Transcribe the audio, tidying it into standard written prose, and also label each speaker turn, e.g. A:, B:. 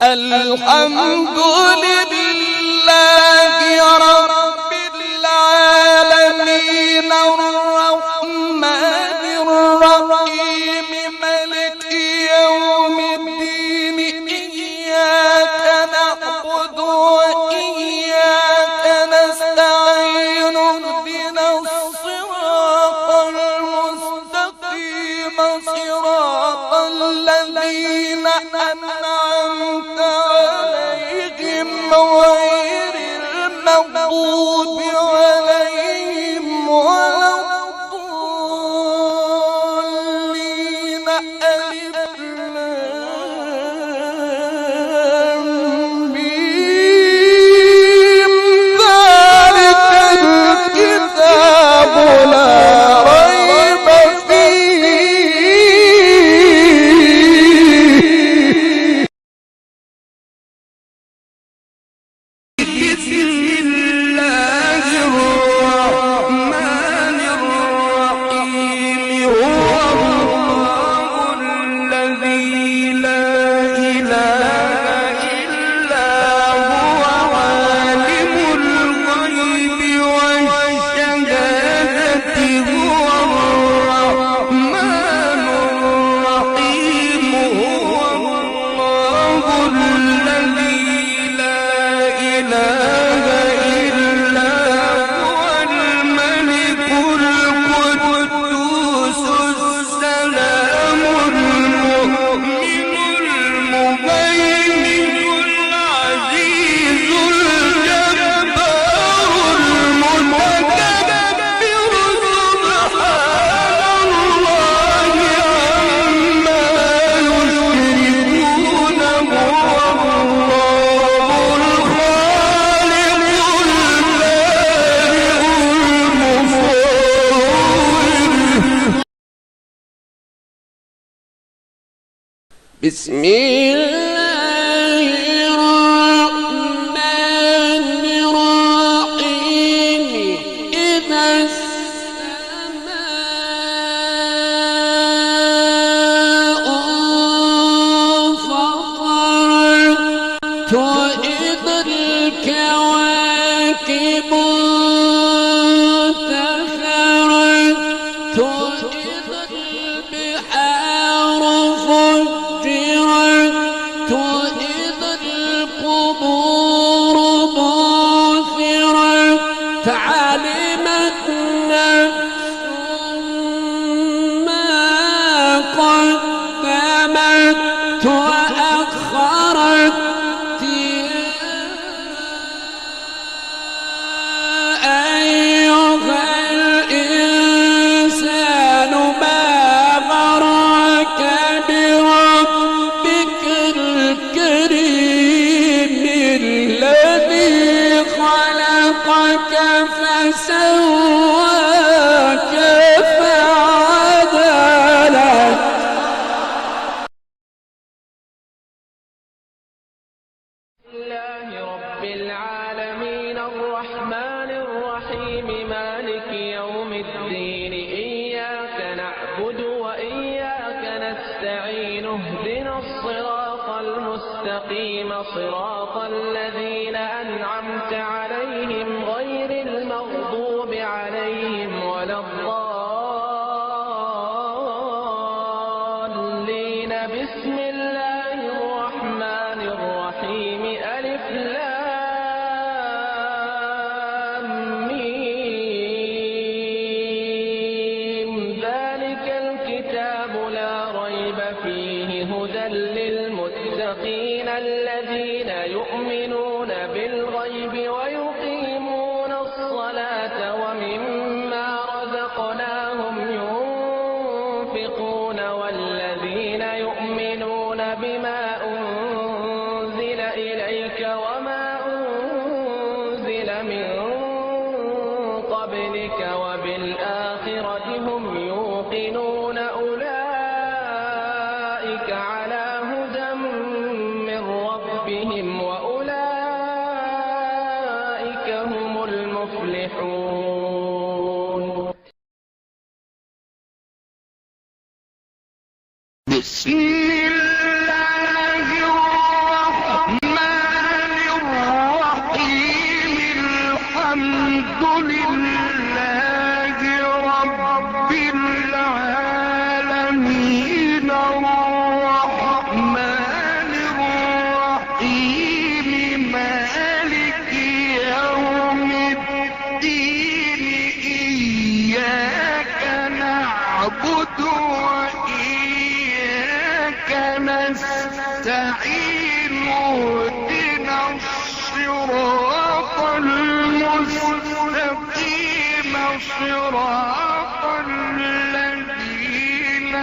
A: الحمد لله رب العالمين الرحمن الرحيم مالك يوم الدين إياك نعبد وإياك نستعين اهدنا الصراط المستقيم صراط الذين أنعمت عليهم غير المغضوب عليهم ولا الضالين. ألف لام ميم ذلك الكتاب لا ريب فيه. بسم الله الرحمن الرحيم. إذا السماء انفطرت وإذا الكواكب انتثرت وإذا البحار فجرت وإذا القبور بعثرت علمت نفس ما قدمت وأخرت. أيها الإنسان ما غرك بربك الكريم الذي خلقك فسواك فعدلك.
B: لله رب العالمين الرحمن الرحيم مالك يوم الدين إياك نعبد وإياك نستعين اهدنا الصراط المستقيم صراط الذين أنعمت عليهم غير المغضوب عليهم ولا الضالين. بسم الله الرحمن الرحيم. ألف لام ميم ذلك الكتاب لا ريب فيه هدى للمتقين الذين يؤمنون بالغيب ويقيمون الصلاة ومما رزقناهم ينفقون والذين يؤمنون بما أنزل إليك وما أنزل من قبلك وبالآخرة هم يوقنون أولئك على هدى من ربهم وأولئك هم المفلحون. بسم الله الرحمن
C: وإياك نستعين اهدنا الصراط المستقيم صراط الذين